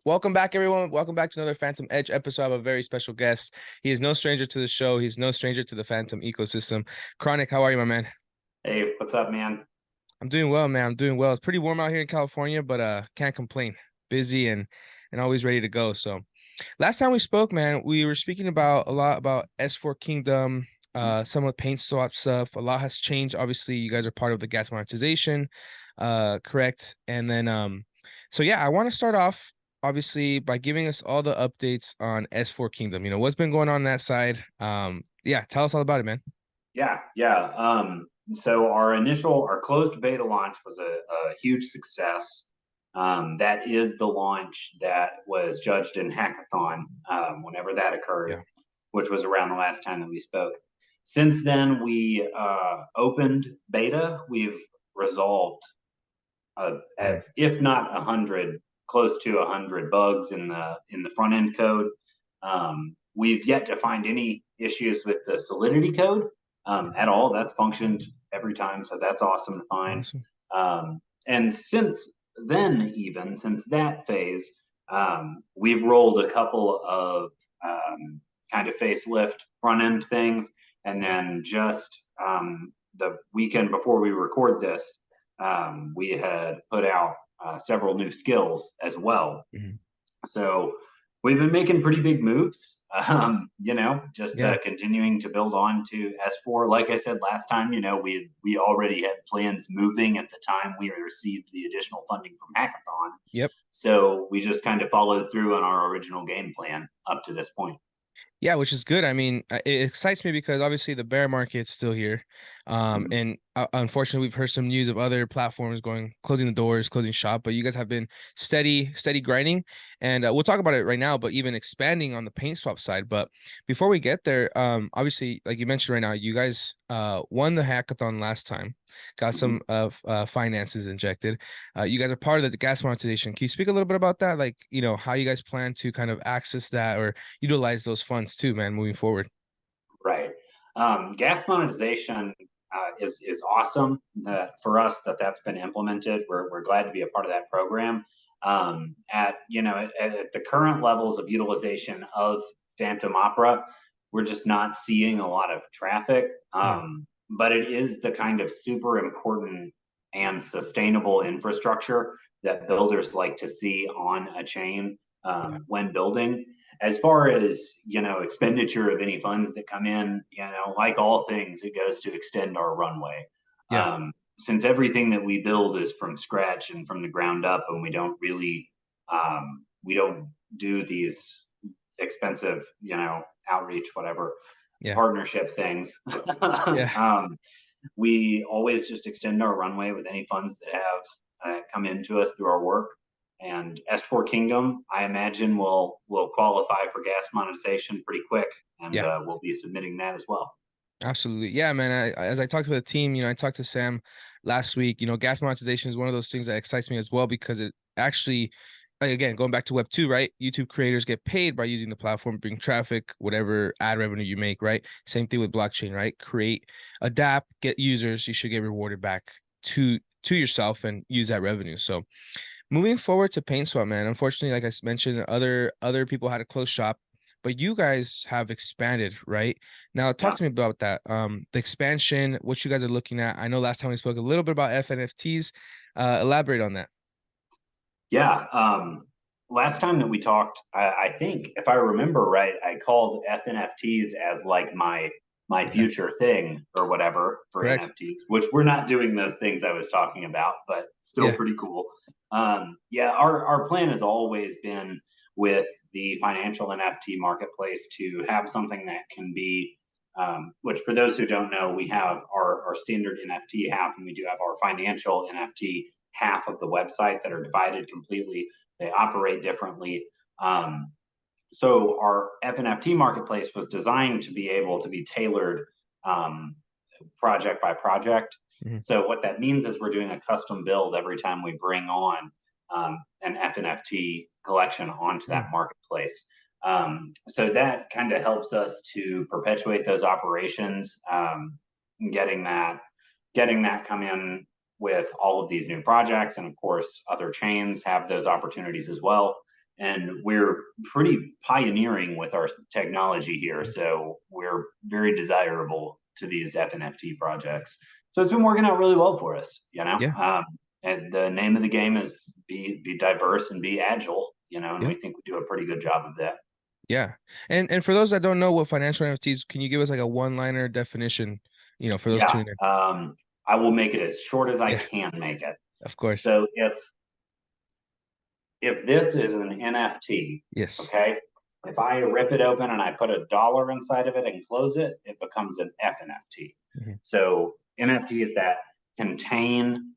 Welcome back, everyone. Welcome back to another Phantom Edge episode. I have a very special guest. He is no stranger to the show. He's no stranger to the Phantom ecosystem. Chronic, how are you, my man? Hey, what's up, man? I'm doing well, man. I'm doing well. It's pretty warm out here in California, but can't complain. Busy and always ready to go. So last time we spoke, man, we were speaking about a lot about Estfor Kingdom, some of the PaintSwap stuff. A lot has changed. Obviously, you guys are part of the gas monetization, correct? And then so yeah, I want to start off obviously by giving us all the updates on S4 Kingdom. You know, what's been going on that side. Yeah, tell us all about it, man. Yeah. So our closed beta launch was a huge success. That is the launch that was judged in Hackathon, whenever that occurred, Yeah. which was around the last time that we spoke. Since then, we opened beta. We've resolved, Mhm. if not 100, close to 100 bugs in the front end code. We've yet to find any issues with the Solidity code at all. That's functioned every time, so that's awesome to find. Awesome. And since that phase, we've rolled a couple of kind of facelift front end things, and Yeah. then just the weekend before we record this, we had put out several new skills as well. Mhm. So we've been making pretty big moves, just Yeah. continuing to build on to S4. Like I said last time, we already had plans moving at the time we received the additional funding from Hackathon. Yep. So we just kind of followed through on our original game plan up to this point. Yeah, which is good. I mean, it excites me because obviously the bear market's still here. Mhm. And unfortunately, we've heard some news of other platforms going, closing the doors, closing shop, but you guys have been steady grinding. And we'll talk about it right now, but even expanding on the paint swap side. But before we get there, obviously, like you mentioned right now, you guys won the hackathon last time, got Mhm. some finances injected. You guys are part of the gas monetization. Can you speak a little bit about that? Like, you know, how you guys plan to kind of access that or utilize those funds too, man, moving forward. Right. Gas monetization is awesome for us that's been implemented. We're glad to be a part of that program. At the current levels of utilization of Phantom Opera, we're just not seeing a lot of traffic. Mm. But it is the kind of super important and sustainable infrastructure that builders like to see on a chain Yeah. when building. As far as expenditure of any funds that come in, like all things, it goes to extend our runway. Yeah. Since everything that we build is from scratch and from the ground up, and we don't do these expensive, outreach, whatever, Yeah. partnership things. Yeah. um, we always just extend our runway with any funds that have come into us through our work. And Estfor Kingdom, I imagine, will qualify for gas monetization pretty quick, and Yeah. we'll be submitting that as well. Absolutely. Yeah, man. As I talked to the team, you know, I talked to Sam last week. You know, gas monetization is one of those things that excites me as well because it actually, like, again, going back to Web 2, right? YouTube creators get paid by using the platform, bring traffic, whatever ad revenue you make, right? Same thing with blockchain, right? Create, adapt, get users, you should get rewarded back to yourself and use that revenue. So moving forward to PaintSwap, man. Unfortunately, like I mentioned, other people had a close shop, but you guys have expanded, right? Now, talk Yeah, to me about that. The expansion, what you guys are looking at. I know last time we spoke a little bit about fNFTs. Elaborate on that. yeah. Last time that we talked, I think if I remember right, I called fNFTs as like my Yeah, future thing or whatever for correct. NFTs, which we're not doing those things I was talking about, but still Yeah, pretty cool. Yeah, our plan has always been with the financial NFT marketplace to have something that can be, which for those who don't know, we have our standard NFT half, and we do have our financial NFT half of the website that are divided completely. They operate differently. So our fNFT marketplace was designed to be able to be tailored um, project by project. mhm, So what that means is we're doing a custom build every time we bring on an fNFT collection onto that mhm. marketplace. So that kind of helps us to perpetuate those operations, getting that come in with all of these new projects, and of course other chains have those opportunities as well. and we're pretty pioneering with our technology here. So we're very desirable to these fNFT projects. So it's been working out really well for us, you know. Yeah. And the name of the game is be diverse and be agile, you know, and Yeah. we think we do a pretty good job of that. Yeah. And for those that don't know what financial NFTs, can you give us like a one-liner definition, for those Yeah, tuning in? I will make it as short as I Yeah, can make it. of course. So if this is an NFT, Yes. okay, if I rip it open and I put $1 inside of it and close it, it becomes an fNFT. Mhm. So NFTs that contain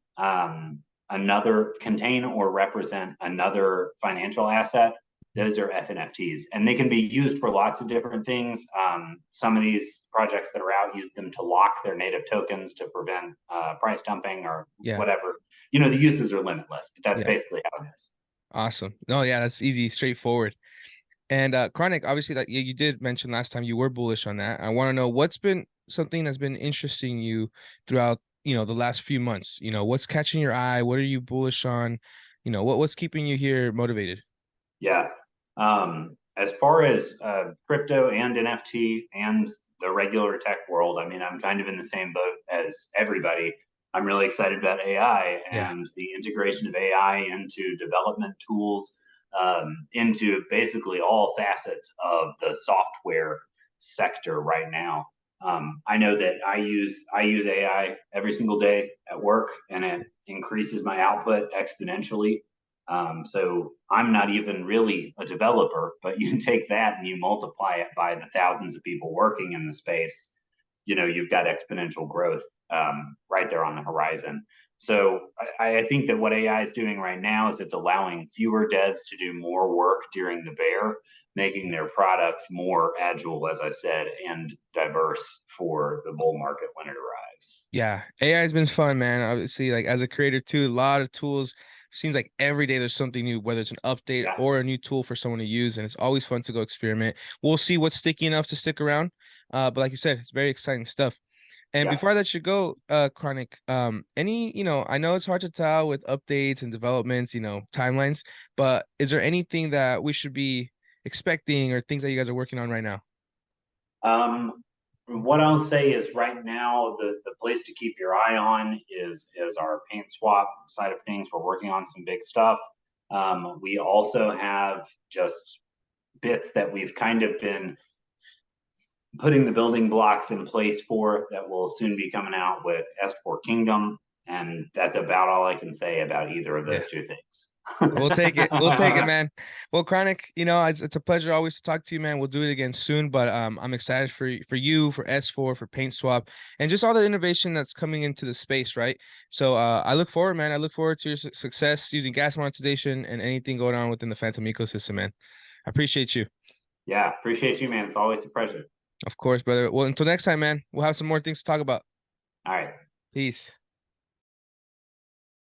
contain or represent another financial asset, those are fNFTs, and they can be used for lots of different things. Some of these projects that are out use them to lock their native tokens to prevent price dumping or Yeah. whatever. You know, the uses are limitless, but that's Yeah. basically how it is. Awesome. No, yeah, that's easy, straightforward. And Chronic, obviously, like you did mention last time you were bullish on that. I want to know what's been something that's been interesting you throughout, the last few months. What's catching your eye? What are you bullish on? What's keeping you here motivated? Yeah. As far as crypto and NFT and the regular tech world, I mean, I'm kind of in the same boat as everybody. I'm really excited about AI Yeah. and the integration of AI into development tools, into basically all facets of the software sector right now. I know that I use AI every single day at work, and it increases my output exponentially. So I'm not even really a developer, but you take that and you multiply it by the thousands of people working in the space, you know, you've got exponential growth right there on the horizon. So I think that what AI is doing right now is it's allowing fewer devs to do more work during the bear, making their products more agile, as I said, and diverse for the bull market when it arrives. Yeah, AI has been fun, man. Obviously, like as a creator too, a lot of tools. Seems like every day there's something new, whether it's an update Yeah, or a new tool for someone to use, and it's always fun to go experiment. We'll see what's sticky enough to stick around. But like you said, it's very exciting stuff. And yeah. before I let you go, Chronic, I know it's hard to tell with updates and developments, timelines, but is there anything that we should be expecting or things that you guys are working on right now? Um, what I'll say is right now the place to keep your eye on is our PaintSwap side of things. We're working on some big stuff. We also have just bits that we've kind of been putting the building blocks in place for that will soon be coming out with Estfor Kingdom, and that's about all I can say about either of Yeah. those two things. We'll take it. We'll take it, man. Well, Chronic, it's a pleasure always to talk to you, man. We'll do it again soon, but I'm excited for you, for S4, for PaintSwap, and just all the innovation that's coming into the space, right? So I look forward, man. I look forward to your success using gas monetization and anything going on within the Fantom ecosystem, man. I appreciate you. Yeah, appreciate you, man. It's always a pleasure. Of course, brother. Well, until next time, man, we'll have some more things to talk about. All right. Peace.